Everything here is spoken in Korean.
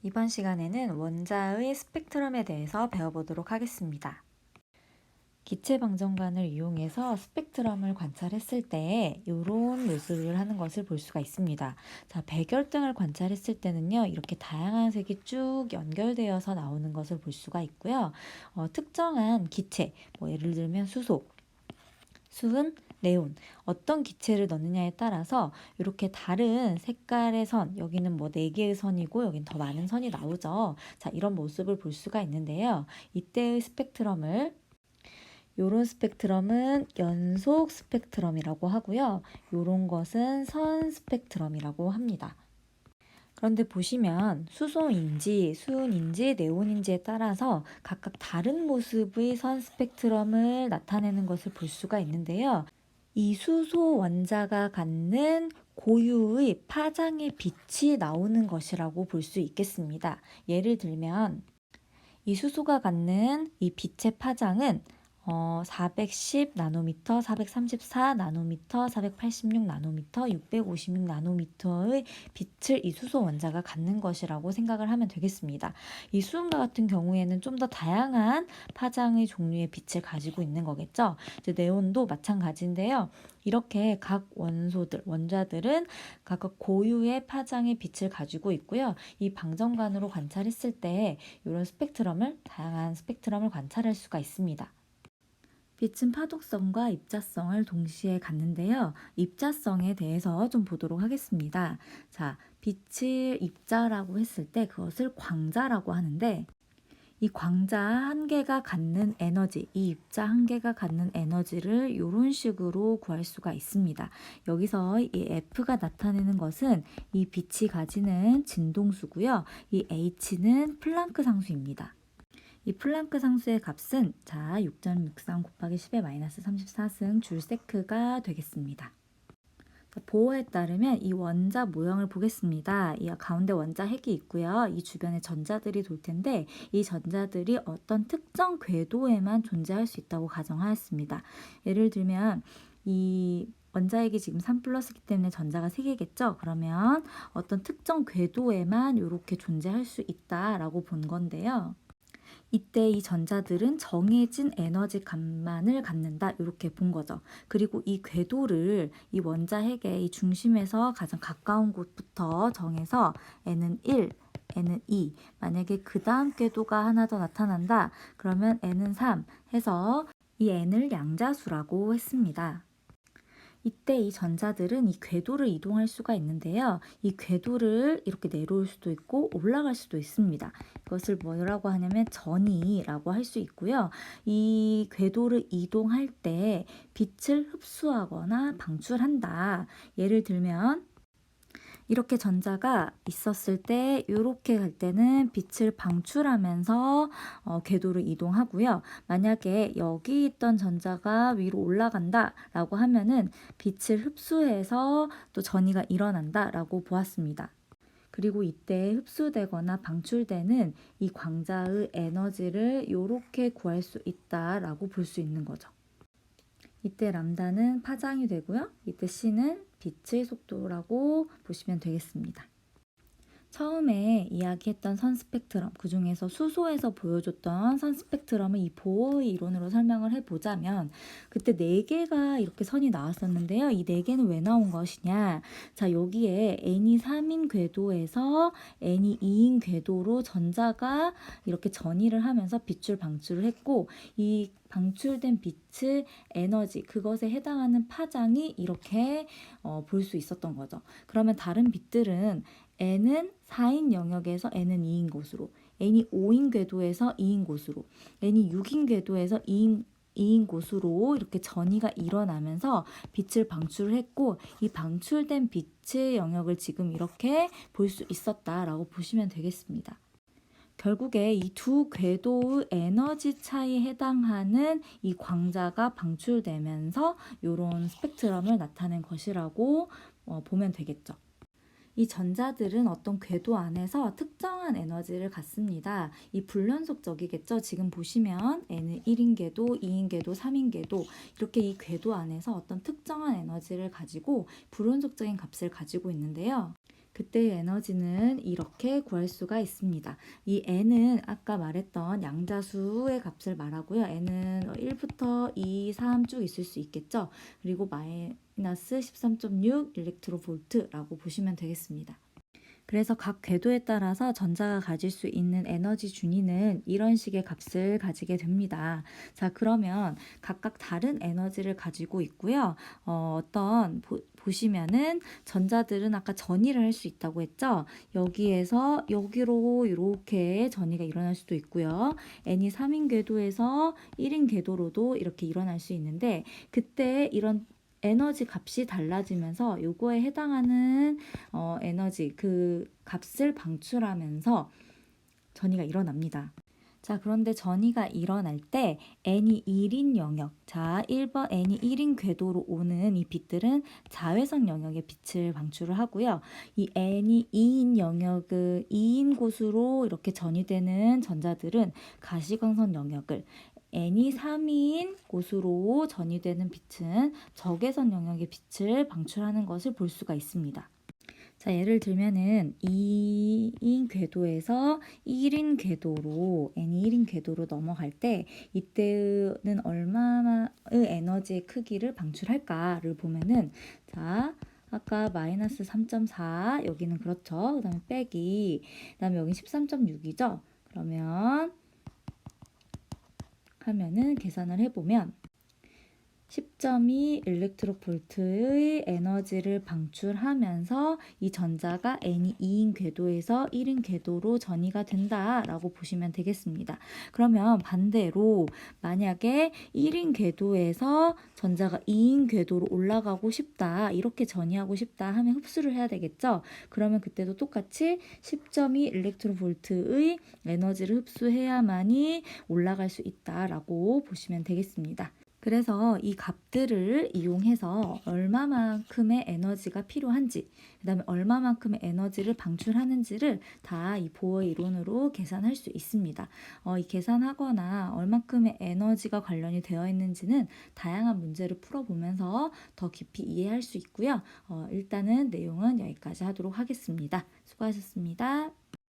이번 시간에는 원자의 스펙트럼에 대해서 배워보도록 하겠습니다. 기체 방정관을 이용해서 스펙트럼을 관찰했을 때 이런 모습을 하는 것을 볼 수가 있습니다. 자, 백열등을 관찰했을 때는요, 이렇게 다양한 색이 쭉 연결되어서 나오는 것을 볼 수가 있고요. 특정한 기체, 예를 들면 수소, 수은, 네온, 어떤 기체를 넣느냐에 따라서 이렇게 다른 색깔의 선, 여기는 4개의 선이고 여긴 더 많은 선이 나오죠. 자, 이런 모습을 볼 수가 있는데요. 이때의 스펙트럼을 요런 스펙트럼은 연속 스펙트럼이라고 하고요. 요런 것은 선 스펙트럼이라고 합니다. 그런데 보시면 수소인지 수은인지 네온인지에 따라서 각각 다른 모습의 선 스펙트럼을 나타내는 것을 볼 수가 있는데요. 이 수소 원자가 갖는 고유의 파장의 빛이 나오는 것이라고 볼 수 있겠습니다. 예를 들면 이 수소가 갖는 이 빛의 파장은 410 나노미터, 434 나노미터, 486 나노미터, 656 나노미터의 빛을 이 수소 원자가 갖는 것이라고 생각을 하면 되겠습니다. 이 수은과 같은 경우에는 좀 더 다양한 파장의 종류의 빛을 가지고 있는 거겠죠. 이제 네온도 마찬가지인데요. 이렇게 각 원자들은 각각 고유의 파장의 빛을 가지고 있고요. 이 방정관으로 관찰했을 때 이런 다양한 스펙트럼을 관찰할 수가 있습니다. 빛은 파독성과 입자성을 동시에 갖는데요. 입자성에 대해서 좀 보도록 하겠습니다. 자, 빛을 입자라고 했을 때 그것을 광자라고 하는데 이 광자 한 개가 갖는 에너지, 이 입자 한 개가 갖는 에너지를 이런 식으로 구할 수가 있습니다. 여기서 이 F가 나타내는 것은 이 빛이 가지는 진동수고요. 이 H는 플랑크 상수입니다. 이 플랑크 상수의 값은 6.63 곱하기 10의 마이너스 34승 줄세크가 되겠습니다. 보어에 따르면 이 원자 모형을 보겠습니다. 이 가운데 원자 핵이 있고요. 이 주변에 전자들이 돌 텐데 이 전자들이 어떤 특정 궤도에만 존재할 수 있다고 가정하였습니다. 예를 들면 이 원자핵이 지금 3 플러스이기 때문에 전자가 3개겠죠? 그러면 어떤 특정 궤도에만 이렇게 존재할 수 있다라고 본 건데요. 이때 이 전자들은 정해진 에너지 값만을 갖는다 이렇게 본 거죠. 그리고 이 궤도를 이 원자핵의 이 중심에서 가장 가까운 곳부터 정해서 N은 1, N은 2, 만약에 그 다음 궤도가 하나 더 나타난다 그러면 N은 3 해서 이 N을 양자수라고 했습니다. 이때 이 전자들은 이 궤도를 이동할 수가 있는데요. 이 궤도를 이렇게 내려올 수도 있고 올라갈 수도 있습니다. 이것을 뭐라고 하냐면 전이라고 할 수 있고요. 이 궤도를 이동할 때 빛을 흡수하거나 방출한다. 예를 들면 이렇게 전자가 있었을 때 이렇게 갈 때는 빛을 방출하면서 궤도를 이동하고요. 만약에 여기 있던 전자가 위로 올라간다 라고 하면은 빛을 흡수해서 또 전이가 일어난다 라고 보았습니다. 그리고 이때 흡수되거나 방출되는 이 광자의 에너지를 이렇게 구할 수 있다라고 볼 수 있는 거죠. 이때 람다는 파장이 되고요. 이때 C는 빛의 속도라고 보시면 되겠습니다. 처음에 이야기했던 선 스펙트럼, 그 중에서 수소에서 보여줬던 선 스펙트럼을 이 보어의 이론으로 설명을 해보자면 그때 4개가 이렇게 선이 나왔었는데요. 이 4개는 왜 나온 것이냐? 자, 여기에 N이 3인 궤도에서 N이 2인 궤도로 전자가 이렇게 전이를 하면서 빛을 방출을 했고 이 방출된 빛의 에너지, 그것에 해당하는 파장이 이렇게 볼 수 있었던 거죠. 그러면 다른 빛들은 N은 4인 영역에서 N은 2인 곳으로, N이 5인 궤도에서 2인 곳으로, N이 6인 궤도에서 2인 곳으로 이렇게 전이가 일어나면서 빛을 방출했고 이 방출된 빛의 영역을 지금 이렇게 볼 수 있었다라고 보시면 되겠습니다. 결국에 이 두 궤도의 에너지 차이에 해당하는 이 광자가 방출되면서 이런 스펙트럼을 나타낸 것이라고 보면 되겠죠. 이 전자들은 어떤 궤도 안에서 특정한 에너지를 갖습니다. 이 불연속적이겠죠. 지금 보시면 N은 1인 궤도, 2인 궤도, 3인 궤도 이렇게 이 궤도 안에서 어떤 특정한 에너지를 가지고 불연속적인 값을 가지고 있는데요. 그때의 에너지는 이렇게 구할 수가 있습니다. 이 n은 아까 말했던 양자수의 값을 말하고요. n은 1부터 2, 3 쭉 있을 수 있겠죠. 그리고 마이너스 13.6 일렉트로볼트라고 보시면 되겠습니다. 그래서 각 궤도에 따라서 전자가 가질 수 있는 에너지 준위는 이런 식의 값을 가지게 됩니다. 자, 그러면 각각 다른 에너지를 가지고 있고요. 보시면은 전자들은 아까 전이를 할 수 있다고 했죠. 여기에서 여기로 이렇게 전이가 일어날 수도 있고요. n이 3인 궤도에서 1인 궤도로도 이렇게 일어날 수 있는데 그때 이런 에너지 값이 달라지면서 요거에 해당하는 에너지 그 값을 방출하면서 전이가 일어납니다. 자, 그런데 전이가 일어날 때 n이 1인 영역, 자 1번 n이 1인 궤도로 오는 이 빛들은 자외선 영역의 빛을 방출을 하고요. 이 n이 2인 영역의 2인 곳으로 이렇게 전이되는 전자들은 가시광선 영역을, n이 3인 곳으로 전이되는 빛은 적외선 영역의 빛을 방출하는 것을 볼 수가 있습니다. 자, 예를 들면은 2인 궤도에서 1인 궤도로 n이 1인 궤도로 넘어갈 때 이때는 얼마나의 에너지의 크기를 방출할까를 보면은 자, 아까 마이너스 3.4 여기는 그렇죠. 그다음에 빼기 그다음에 여기 13.6이죠. 그러면 하면은 계산을 해보면 10.2 일렉트로볼트의 에너지를 방출하면서 이 전자가 n이 2인 궤도에서 1인 궤도로 전이가 된다라고 보시면 되겠습니다. 그러면 반대로 만약에 1인 궤도에서 전자가 2인 궤도로 올라가고 싶다, 이렇게 전이하고 싶다 하면 흡수를 해야 되겠죠. 그러면 그때도 똑같이 10.2 일렉트로볼트의 에너지를 흡수해야만이 올라갈 수 있다라고 보시면 되겠습니다. 그래서 이 값들을 이용해서 얼마만큼의 에너지가 필요한지, 그 다음에 얼마만큼의 에너지를 방출하는지를 다 이 보어의 이론으로 계산할 수 있습니다. 이 계산하거나 얼마큼의 에너지가 관련이 되어 있는지는 다양한 문제를 풀어보면서 더 깊이 이해할 수 있고요. 일단은 내용은 여기까지 하도록 하겠습니다. 수고하셨습니다.